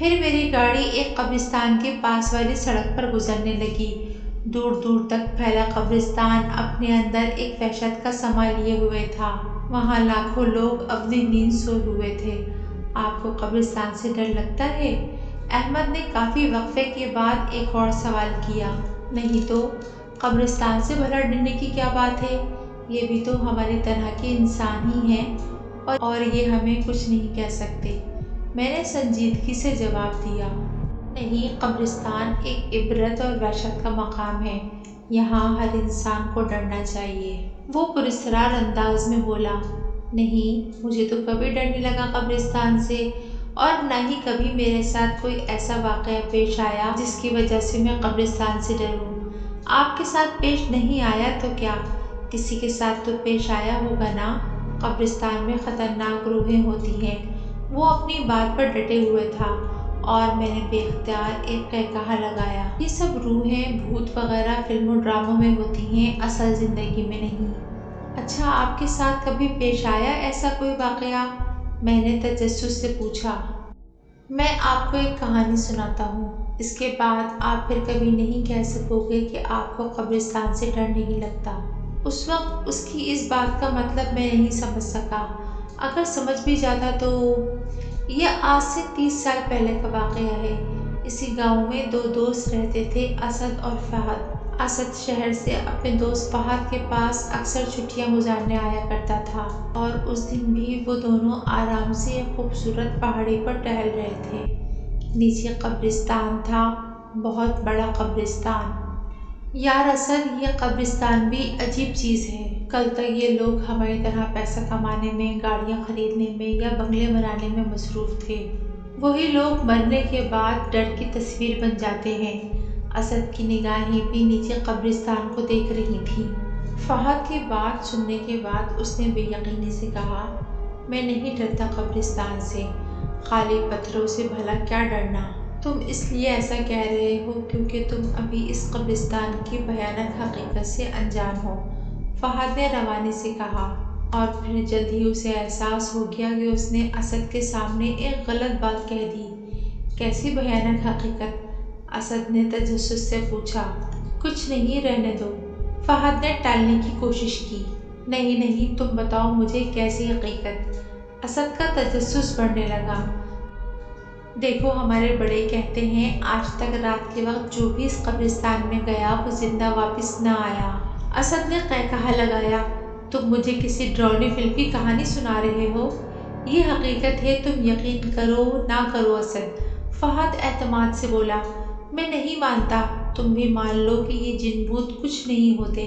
پھر میری گاڑی ایک قبرستان کے پاس والی سڑک پر گزرنے لگی۔ دور دور تک پھیلا قبرستان اپنے اندر ایک وحشت کا سما لیے ہوئے تھا۔ وہاں لاکھوں لوگ اپنی نیند سوئے ہوئے تھے۔ آپ کو قبرستان سے ڈر لگتا ہے؟ احمد نے کافی وقفے کے بعد ایک اور سوال کیا۔ نہیں تو، قبرستان سے بھلا ڈرنے کی کیا بات ہے؟ یہ بھی تو ہماری طرح کے انسان ہی ہیں اور یہ ہمیں کچھ نہیں کہہ سکتے، میں نے سنجیدگی سے جواب دیا۔ نہیں، قبرستان ایک عبرت اور وحشت کا مقام ہے، یہاں ہر انسان کو ڈرنا چاہیے۔ وہ پراسرار انداز میں بولا۔ نہیں، مجھے تو کبھی ڈر نہیں لگا قبرستان سے، اور نہ ہی کبھی میرے ساتھ کوئی ایسا واقعہ پیش آیا جس کی وجہ سے میں قبرستان سے ڈروں۔ آپ کے ساتھ پیش نہیں آیا تو کیا، کسی کے ساتھ تو پیش آیا ہوگا نا؟ قبرستان میں خطرناک روحیں ہوتی ہیں۔ وہ اپنی بات پر ڈٹے ہوئے تھا اور میں نے بے اختیار ایک قہقہہ لگایا۔ یہ سب روحیں، بھوت وغیرہ فلم و ڈراموں میں ہوتی ہیں، اصل زندگی میں نہیں۔ اچھا، آپ کے ساتھ کبھی پیش آیا ایسا کوئی واقعہ؟ میں نے تجسس سے پوچھا۔ میں آپ کو ایک کہانی سناتا ہوں، اس کے بعد آپ پھر کبھی نہیں کہہ سکو گے کہ آپ کو قبرستان سے ڈر نہیں لگتا۔ اس وقت اس کی اس بات کا مطلب میں نہیں سمجھ سکا۔ اگر سمجھ بھی جاتا تو… یہ آج سے 30 سال پہلے کا واقعہ ہے۔ اسی گاؤں میں دو دوست رہتے تھے، اسد اور فہد۔ اسد شہر سے اپنے دوست فہد کے پاس اکثر چھٹیاں گزارنے آیا کرتا تھا، اور اس دن بھی وہ دونوں آرام سے ایک خوبصورت پہاڑی پر ٹہل رہے تھے۔ نیچے قبرستان تھا، بہت بڑا قبرستان۔ یار اسد، یہ قبرستان بھی عجیب چیز ہے۔ کل تک یہ لوگ ہماری طرح پیسہ کمانے میں، گاڑیاں خریدنے میں یا بنگلے بنانے میں مصروف تھے۔ وہی لوگ مرنے کے بعد ڈر کی تصویر بن جاتے ہیں۔ اسد کی نگاہیں بھی نیچے قبرستان کو دیکھ رہی تھیں۔ فہد کی بات سننے کے بعد اس نے بے یقینی سے کہا، میں نہیں ڈرتا قبرستان سے، خالی پتھروں سے بھلا کیا ڈرنا؟ تم اس لیے ایسا کہہ رہے ہو کیونکہ تم ابھی اس قبرستان کی بھیانک حقیقت سے انجان ہو، فہد نے روانی سے کہا، اور پھر جلد ہی اسے احساس ہو گیا کہ اس نے اسد کے سامنے ایک غلط بات کہہ دی۔ کیسی بھیانک حقیقت؟ اسد نے تجسس سے پوچھا۔ کچھ نہیں، رہنے دو، فہد نے ٹالنے کی کوشش کی۔ نہیں نہیں، تم بتاؤ مجھے کیسی حقیقت؟ اسد کا تجسس بڑھنے لگا۔ دیکھو، ہمارے بڑے کہتے ہیں آج تک رات کے وقت جو بھی اس قبرستان میں گیا وہ زندہ واپس نہ آیا۔ اسد نے قہقہہ لگایا۔ تم مجھے کسی ڈراؤنی فلم کی کہانی سنا رہے ہو؟ یہ حقیقت ہے، تم یقین کرو نہ کرو اسد، فہد اعتماد سے بولا۔ میں نہیں مانتا، تم بھی مان لو کہ یہ جن بھوت کچھ نہیں ہوتے۔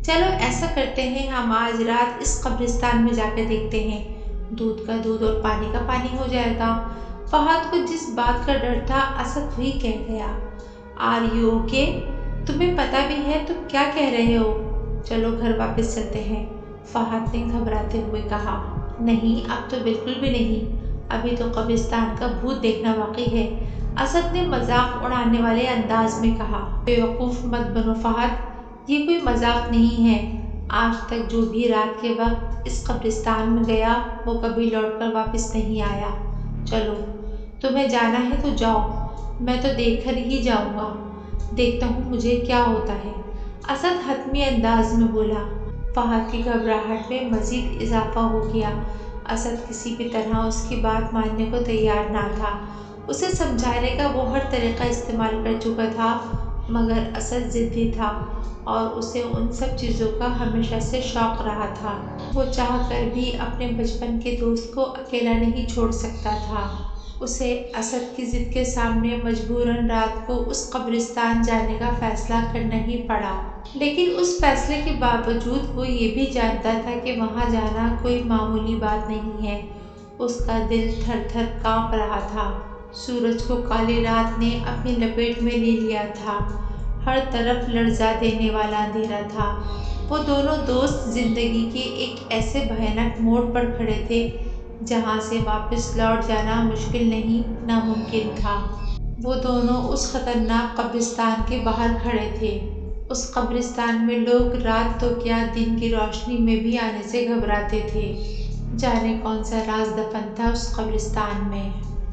چلو ایسا کرتے ہیں، ہم آج رات اس قبرستان میں جا کے دیکھتے ہیں، دودھ کا دودھ اور پانی کا پانی ہو جائے گا۔ فہد کو جس بات کا ڈر تھا، اسد وہی کہہ گیا۔ Are you okay? تمہیں پتہ بھی ہے تم کیا کہہ رہے ہو؟ چلو گھر واپس چلتے ہیں، فہد نے گھبراتے ہوئے کہا۔ نہیں، اب تو بالکل بھی نہیں، ابھی تو قبرستان کا بھوت دیکھنا باقی ہے، اسد نے مذاق اڑانے والے انداز میں کہا۔ بیوقوف مت بنو فہد، یہ کوئی مذاق نہیں ہے۔ آج تک جو بھی رات کے وقت اس قبرستان میں گیا وہ کبھی لوٹ کر واپس نہیں آیا۔ چلو، تمہیں جانا ہے تو جاؤ، میں تو دیکھ کر ہی جاؤں گا، دیکھتا ہوں مجھے کیا ہوتا ہے، اسد حتمی انداز میں بولا۔ فہد کی گھبراہٹ میں مزید اضافہ ہو گیا۔ اسد کسی بھی طرح اس کی بات ماننے کو تیار نہ تھا۔ اسے سمجھانے کا وہ ہر طریقہ استعمال کر چکا تھا، مگر اسد ضدی تھا اور اسے ان سب چیزوں کا ہمیشہ سے شوق رہا تھا۔ وہ چاہ کر بھی اپنے بچپن کے دوست کو اکیلا نہیں چھوڑ سکتا تھا۔ اسے اسد کی ضد کے سامنے مجبوراً رات کو اس قبرستان جانے کا فیصلہ کرنا ہی پڑا۔ لیکن اس فیصلے کے باوجود وہ یہ بھی جانتا تھا کہ وہاں جانا کوئی معمولی بات نہیں ہے۔ اس کا دل تھر تھر کانپ رہا تھا۔ سورج کو کالی رات نے اپنی لپیٹ میں لے لیا تھا، ہر طرف لرزا دینے والا اندھیرا تھا۔ وہ دونوں دوست زندگی کے ایک ایسے بھیانک موڑ پر کھڑے تھے جہاں سے واپس لوٹ جانا مشکل نہیں، ناممکن تھا۔ وہ دونوں اس خطرناک قبرستان کے باہر کھڑے تھے۔ اس قبرستان میں لوگ رات تو کیا، دن کی روشنی میں بھی آنے سے گھبراتے تھے۔ جانے کون سا راز دفن تھا اس قبرستان میں؟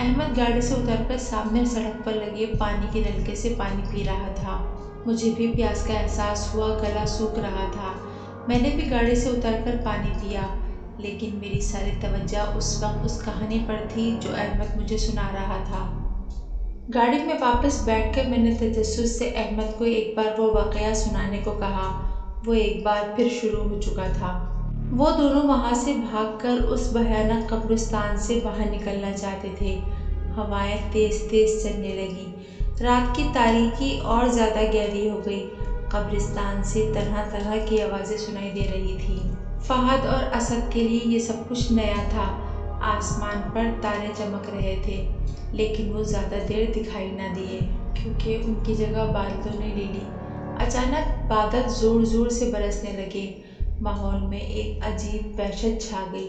احمد گاڑی سے اتر کر سامنے سڑک پر لگے پانی کے نلکے سے پانی پی رہا تھا۔ مجھے بھی پیاس کا احساس ہوا، گلا سوکھ رہا تھا۔ میں نے بھی گاڑی سے اتر کر پانی پیا، لیکن میری ساری توجہ اس وقت اس کہانی پر تھی جو احمد مجھے سنا رہا تھا۔ گاڑی میں واپس بیٹھ کر میں نے تجسس سے احمد کو ایک بار وہ واقعہ سنانے کو کہا۔ وہ ایک بار پھر شروع ہو چکا تھا۔ وہ دونوں وہاں سے بھاگ کر اس بھیانک قبرستان سے باہر نکلنا چاہتے تھے۔ ہوائیں تیز تیز چلنے لگیں۔ رات کی تاریکی اور زیادہ گہری ہو گئی۔ قبرستان سے طرح طرح کی آوازیں سنائی دے رہی تھیں۔ فہد اور اسد کے لیے یہ سب کچھ نیا تھا۔ آسمان پر تارے چمک رہے تھے، لیکن وہ زیادہ دیر دکھائی نہ دیے کیونکہ ان کی جگہ بادلوں نے لے لی۔ اچانک بادل زور زور سے برسنے لگے۔ ماحول میں ایک عجیب وحشت چھا گئی،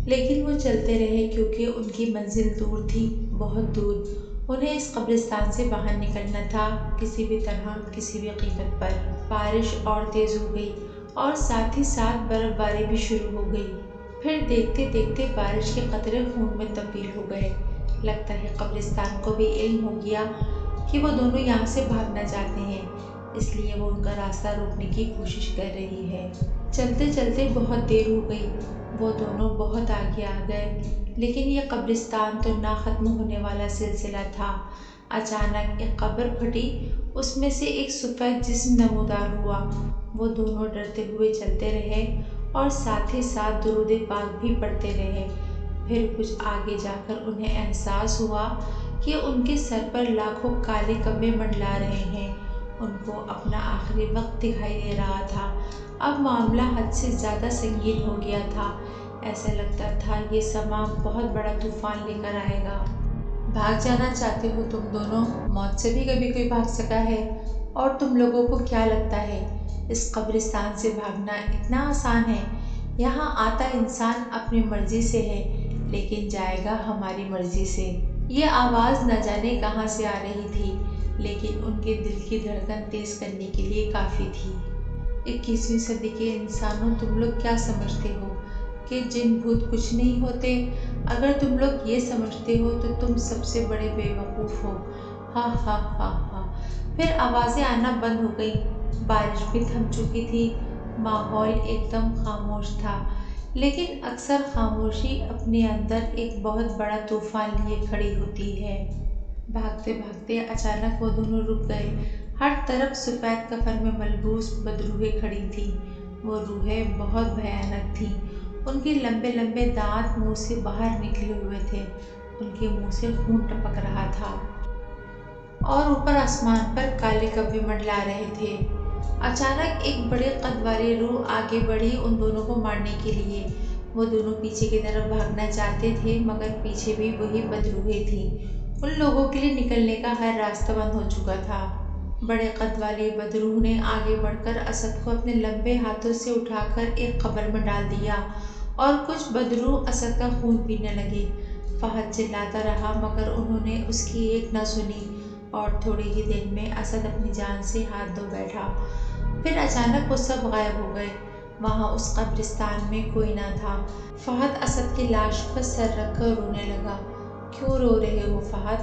لیکن وہ چلتے رہے کیونکہ ان کی منزل دور تھی، بہت دور۔ انہیں اس قبرستان سے باہر نکلنا تھا، کسی بھی طرح، کسی بھی قیمت پر۔ بارش اور تیز ہو گئی اور ساتھ ہی ساتھ برف باری بھی شروع ہو گئی۔ پھر دیکھتے دیکھتے بارش کے قطرے خون میں تبدیل ہو گئے۔ لگتا ہے قبرستان کو بھی علم ہو گیا کہ وہ دونوں یہاں سے بھاگنا چاہتے ہیں، اس لیے وہ ان کا راستہ روکنے کی کوشش کر رہی ہے۔ چلتے چلتے بہت دیر ہو گئی۔ وہ دونوں بہت آگے آ گئے، لیکن یہ قبرستان تو نہ ختم ہونے والا سلسلہ تھا۔ اچانک ایک قبر پھٹی، اس میں سے ایک سفید جسم نمودار ہوا۔ وہ دونوں ڈرتے ہوئے چلتے رہے اور ساتھ ہی ساتھ درود پاک بھی پڑھتے رہے۔ پھر کچھ آگے جا کر انہیں احساس ہوا کہ ان کے سر پر لاکھوں کالے کبے منڈلا رہے ہیں۔ ان کو اپنا آخری وقت دکھائی دے رہا تھا۔ اب معاملہ حد سے زیادہ سنگین ہو گیا تھا۔ ایسا لگتا تھا یہ سماں بہت بڑا طوفان لے کر آئے گا۔ بھاگ جانا چاہتے ہو تم دونوں؟ موت سے بھی کبھی کوئی بھاگ سکا ہے؟ اور تم لوگوں کو کیا لگتا ہے اس قبرستان سے بھاگنا اتنا آسان ہے؟ یہاں آتا انسان اپنی مرضی سے ہے، لیکن جائے گا ہماری مرضی سے۔ یہ آواز نہ جانے کہاں سے آ رہی تھی، لیکن ان کے دل کی دھڑکن تیز کرنے کے لیے کافی تھی۔ 21ویں صدی کے انسانوں، تم لوگ کیا سمجھتے ہو کہ جن بھوت کچھ نہیں ہوتے؟ اگر تم لوگ یہ سمجھتے ہو تو تم سب سے بڑے بے وقوف ہو۔ ہا ہا ہا ہا۔ پھر آوازیں آنا بند ہو گئیں۔ بارش بھی تھم چکی تھی۔ ماحول ایک دم خاموش تھا، لیکن اکثر خاموشی اپنے اندر ایک بہت بڑا طوفان لیے کھڑی ہوتی ہے۔ بھاگتے بھاگتے اچانک وہ دونوں رک گئے۔ ہر طرف سفید کفن میں ملبوس بدروحیں کھڑی تھیں۔ وہ روحیں بہت بھیانک تھیں۔ ان کے لمبے لمبے دانت منہ سے باہر نکلے ہوئے تھے۔ ان کے منہ سے خون ٹپک رہا تھا اور اوپر آسمان پر کالے کبے منڈلا رہے تھے۔ اچانک ایک بڑے قد والی روح آگے بڑھی ان دونوں کو مارنے کے لیے۔ وہ دونوں پیچھے کی طرف بھاگنا چاہتے تھے، مگر پیچھے بھی وہی بدروحیں تھیں۔ ان لوگوں کے لیے نکلنے کا ہر راستہ بند ہو چکا تھا۔ بڑے قد والی بدروح نے آگے بڑھ کر اسد کو اپنے لمبے ہاتھوں سے اٹھا کر ایک قبر میں ڈال دیا اور کچھ بدروح اسد کا خون پینے لگے۔ فہد چلاتا رہا، مگر انہوں نے اس کی ایک نہ سنی اور تھوڑی ہی دیر میں اسد اپنی جان سے ہاتھ دھو بیٹھا۔ پھر اچانک وہ سب غائب ہو گئے۔ وہاں اس قبرستان میں کوئی نہ تھا۔ فہد اسد کی لاش پر سر رکھ کر رونے لگا۔ کیوں رو رہے ہو فہد؟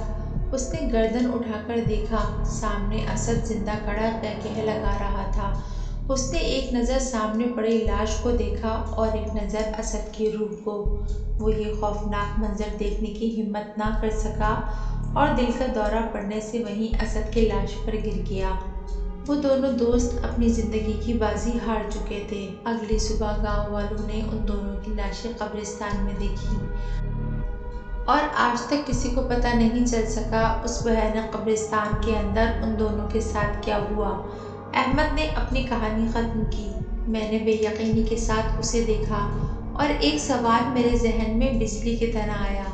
اس نے گردن اٹھا کر دیکھا۔ سامنے اسد زندہ کھڑا قہقہے لگا رہا تھا۔ اس نے ایک نظر سامنے پڑی لاش کو دیکھا اور ایک نظر اسد کی روح کو۔ وہ یہ خوفناک منظر دیکھنے کی ہمت نہ کر سکا اور دل کا دورہ پڑنے سے وہیں اسد کی لاش پر گر گیا۔ وہ دونوں دوست اپنی زندگی کی بازی ہار چکے تھے۔ اگلی صبح گاؤں والوں نے ان دونوں کی لاشیں قبرستان میں دیکھی اور آج تک کسی کو پتہ نہیں چل سکا اس بھیانک قبرستان کے اندر ان دونوں کے ساتھ کیا ہوا۔ احمد نے اپنی کہانی ختم کی۔ میں نے بے یقینی کے ساتھ اسے دیکھا اور ایک سوال میرے ذہن میں بجلی کی طرح آیا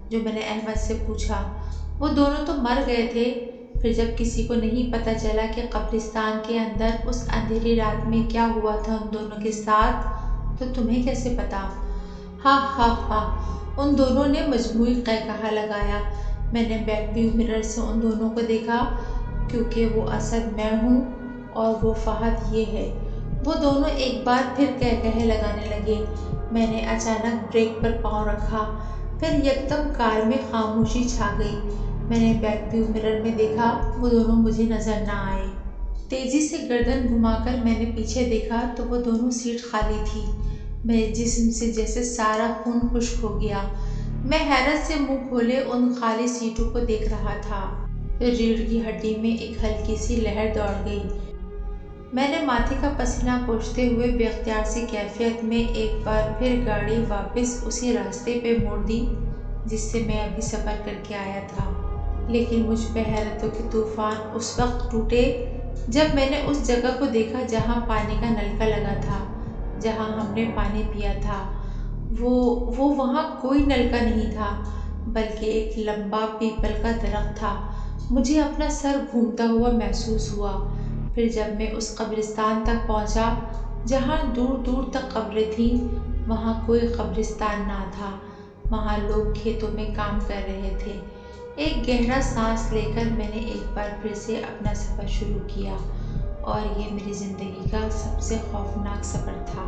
جو میں نے احمد سے پوچھا، وہ دونوں تو مر گئے تھے، پھر جب کسی کو نہیں پتہ چلا کہ قبرستان کے اندر اس اندھیری رات میں کیا ہوا تھا ان دونوں کے ساتھ، تو تمہیں کیسے پتا؟ ہا ہا ہا۔ ان دونوں نے مجموعی قہقہا لگایا۔ میں نے بیک ویو مرر سے ان دونوں کو دیکھا، کیونکہ وہ اسد میں ہوں اور وہ فہد یہ ہے۔ وہ دونوں ایک بار پھر قہقہے لگانے لگے۔ میں نے اچانک بریک پر پاؤں رکھا۔ پھر یکدم کار میں خاموشی چھا گئی۔ میں نے بیک ویو مرر میں دیکھا، وہ دونوں مجھے نظر نہ آئے۔ تیزی سے گردن گھما کر میں نے پیچھے دیکھا تو وہ دونوں سیٹ خالی تھی۔ میرے جسم سے جیسے سارا خون خشک ہو گیا۔ میں حیرت سے منہ کھولے ان خالی سیٹوں کو دیکھ رہا تھا۔ ریڑھ کی ہڈی میں ایک ہلکی سی لہر دوڑ گئی۔ میں نے ماتھے کا پسینہ پوچھتے ہوئے بے اختیار سی کیفیت میں ایک بار پھر گاڑی واپس اسی راستے پہ موڑ دی جس سے میں ابھی سفر کر کے آیا تھا۔ لیکن مجھ پہ حیرتوں کے طوفان اس وقت ٹوٹے جب میں نے اس جگہ کو دیکھا جہاں پانی کا نلکا لگا تھا، جہاں ہم نے پانی پیا تھا۔ وہ وہاں کوئی نلکا نہیں تھا بلکہ ایک لمبا پیپل کا درخت تھا۔ مجھے اپنا سر گھومتا ہوا محسوس ہوا۔ پھر جب میں اس قبرستان تک پہنچا جہاں دور دور تک قبریں تھیں، وہاں کوئی قبرستان نہ تھا، وہاں لوگ کھیتوں میں کام کر رہے تھے۔ ایک گہرا سانس لے کر میں نے ایک بار پھر سے اپنا سفر شروع کیا، اور یہ میری زندگی کا سب سے خوفناک سفر تھا۔